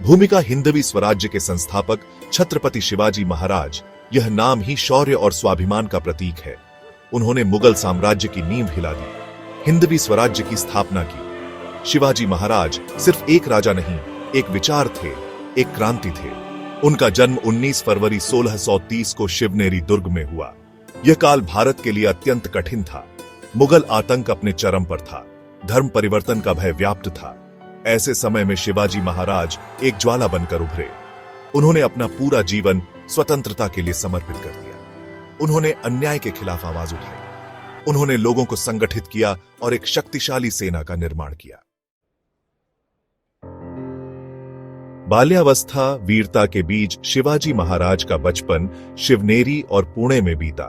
भूमिका हिंदवी स्वराज्य के संस्थापक छत्रपति शिवाजी महाराज, यह नाम ही शौर्य और स्वाभिमान का प्रतीक है। उन्होंने मुगल साम्राज्य की नींव हिला दी, हिंदवी स्वराज्य की स्थापना की। शिवाजी महाराज सिर्फ एक राजा नहीं, एक विचार थे, एक क्रांति थे। उनका जन्म 19 फरवरी 1630 को शिवनेरी दुर्ग में हुआ। यह काल भारत के लिए अत्यंत कठिन था। मुगल आतंक अपने चरम पर था, धर्म परिवर्तन का भय व्याप्त था। ऐसे समय में शिवाजी महाराज एक ज्वाला बनकर उभरे। उन्होंने अपना पूरा जीवन स्वतंत्रता के लिए समर्पित कर दिया। उन्होंने अन्याय के खिलाफ आवाज उठाई। उन्होंने लोगों को संगठित किया और एक शक्तिशाली सेना का निर्माण किया। बाल्यावस्था, वीरता के बीच शिवाजी महाराज का बचपन शिवनेरी और पुणे में बीता।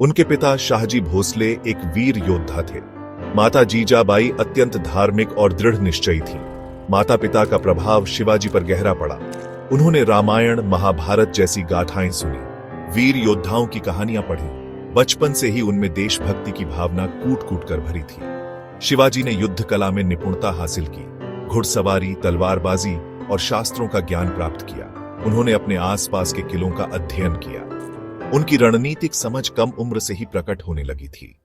उनके पिता शाहजी भोसले एक वीर योद्धा थे। माता जीजाबाई अत्यंत धार्मिक और दृढ़ निश्चयी थी। माता पिता का प्रभाव शिवाजी पर गहरा पड़ा। उन्होंने रामायण, महाभारत जैसी गाथाएं सुनी, वीर योद्धाओं की कहानियां पढ़ी। बचपन से ही उनमें देशभक्ति की भावना कूट कूट कर भरी थी। शिवाजी ने युद्ध कला में निपुणता हासिल की, घुड़सवारी, तलवारबाजी और शास्त्रों का ज्ञान प्राप्त किया। उन्होंने अपने आसपास के किलों का अध्ययन किया। उनकी रणनीतिक समझ कम उम्र से ही प्रकट होने लगी थी।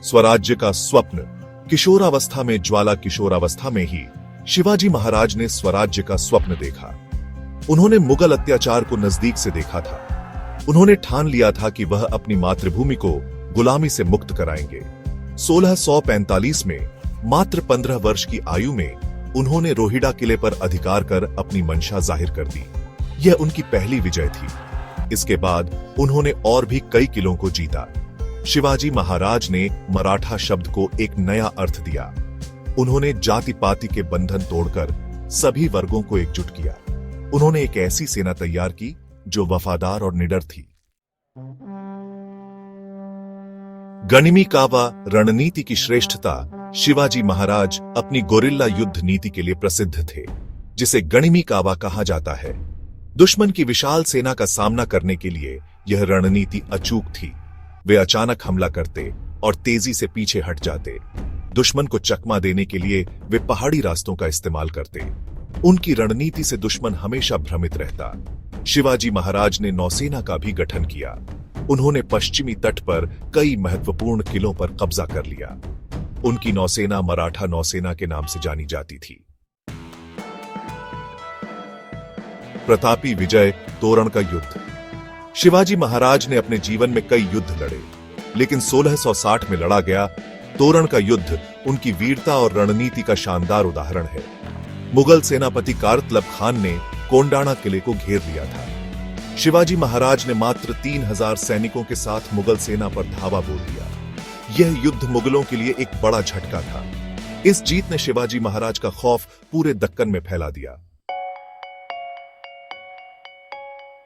स्वराज्य का स्वप्न। किशोरावस्था में, ज्वाला किशोरावस्था में ही शिवाजी महाराज ने स्वराज्य का स्वप्न देखा। उन्होंने मुगल अत्याचार को नजदीक से देखा था। उन्होंने ठान लिया था कि वह अपनी मातृभूमि को गुलामी से मुक्त कराएंगे। 1645 में मात्र 15 वर्ष की आयु में उन्होंने रोहिड़ा किले पर अधिकार कर अपनी मंशा जाहिर कर दी। यह उनकी पहली विजय थी। इसके बाद उन्होंने और भी कई किलों को जीता। शिवाजी महाराज ने मराठा शब्द को एक नया अर्थ दिया। उन्होंने जाति पाति के बंधन तोड़कर सभी वर्गों को एकजुट किया। उन्होंने एक ऐसी सेना तैयार की जो वफादार और निडर थी। गनिमी कावा रणनीति की श्रेष्ठता। शिवाजी महाराज अपनी गोरिल्ला युद्ध नीति के लिए प्रसिद्ध थे, जिसे गनिमी कावा कहा जाता है। दुश्मन की विशाल सेना का सामना करने के लिए यह रणनीति अचूक थी। वे अचानक हमला करते और तेजी से पीछे हट जाते। दुश्मन को चकमा देने के लिए वे पहाड़ी रास्तों का इस्तेमाल करते। उनकी रणनीति से दुश्मन हमेशा भ्रमित रहता। शिवाजी महाराज ने नौसेना का भी गठन किया। उन्होंने पश्चिमी तट पर कई महत्वपूर्ण किलों पर कब्जा कर लिया। उनकी नौसेना मराठा नौसेना के नाम से जानी जाती थी। प्रतापी विजय, तोरण का युद्ध। शिवाजी महाराज ने अपने जीवन में कई युद्ध लड़े, लेकिन 1660 में लड़ा गया तोरण का युद्ध उनकी वीरता और रणनीति का शानदार उदाहरण है। मुगल सेनापति कारतलब खान ने कोंडाणा किले को घेर लिया था। शिवाजी महाराज ने मात्र 3000 सैनिकों के साथ मुगल सेना पर धावा बोल दिया। यह युद्ध मुगलों के लिए एक बड़ा झटका था। इस जीत ने शिवाजी महाराज का खौफ पूरे दक्कन में फैला दिया।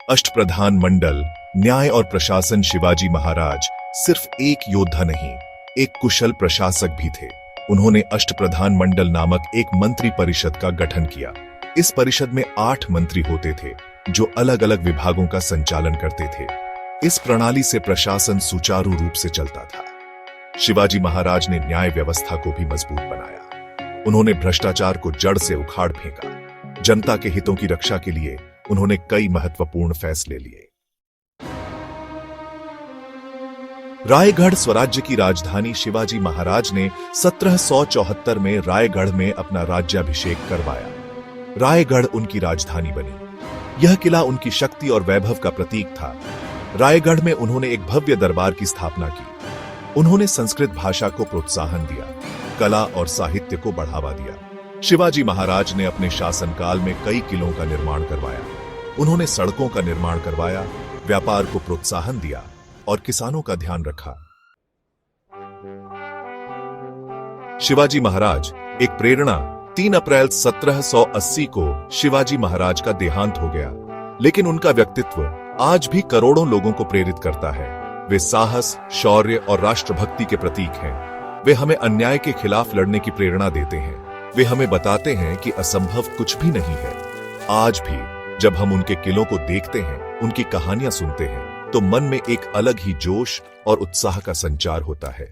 अष्टप्रधान मंडल, न्याय और प्रशासन। शिवाजी महाराज सिर्फ एक योद्धा नहीं, एक कुशल प्रशासक भी थे। उन्होंने अष्टप्रधान मंडल नामक एक मंत्री परिषद का गठन किया। इस परिषद में 8 मंत्री होते थे जो अलग अलग विभागों का संचालन करते थे। इस प्रणाली से प्रशासन सुचारू रूप से चलता था। शिवाजी महाराज ने न्याय व्यवस्था को भी मजबूत बनाया। उन्होंने भ्रष्टाचार को जड़ से उखाड़ फेंका। जनता के हितों की रक्षा के लिए उन्होंने कई महत्वपूर्ण फैसले लिए। रायगढ़ स्वराज्य की राजधानी। शिवाजी महाराज ने 1774 में रायगढ़ में अपना राज्याभिषेक करवाया। रायगढ़ उनकी राजधानी बनी। यह किला उनकी शक्ति और वैभव का प्रतीक था। रायगढ़ में उन्होंने एक भव्य दरबार की स्थापना की। उन्होंने संस्कृत भाषा को प्रोत्साहन दिया, कला और साहित्य को बढ़ावा दिया। शिवाजी महाराज ने अपने शासनकाल में कई किलों का निर्माण करवाया। उन्होंने सड़कों का निर्माण करवाया, व्यापार को प्रोत्साहन दिया और किसानों का ध्यान रखा। शिवाजी महाराज एक प्रेरणा। 3 अप्रैल 1780 को शिवाजी महाराज का देहांत हो गया, लेकिन उनका व्यक्तित्व आज भी करोड़ों लोगों को प्रेरित करता है। वे साहस, शौर्य और राष्ट्रभक्ति के प्रतीक हैं। वे हमें अन्याय के खिलाफ लड़ने की प्रेरणा देते हैं। वे हमें बताते हैं कि असंभव कुछ भी नहीं है। आज भी जब हम उनके किलों को देखते हैं, उनकी कहानियां सुनते हैं, तो मन में एक अलग ही जोश और उत्साह का संचार होता है।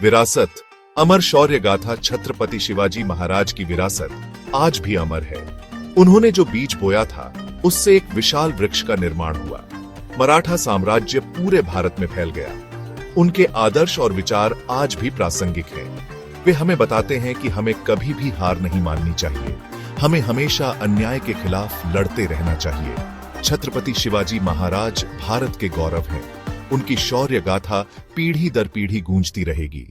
विरासत, अमर शौर्य गाथा छत्रपति शिवाजी महाराज की विरासत आज भी अमर है। उन्होंने जो बीज बोया था, उससे एक विशाल वृक्ष का निर्माण हुआ। मराठा साम्राज्य पूरे भारत में फैल गया। उनके आदर्श और विचार आज भी प्रासंगिक हैं। वे हमें बताते हैं कि हमें कभी भी हार नहीं माननी चाहिए। हमें हमेशा अन्याय के खिलाफ लड़ते रहना चाहिए। छत्रपति शिवाजी महाराज भारत के गौरव हैं। उनकी शौर्य गाथा पीढ़ी दर पीढ़ी गूंजती रहेगी।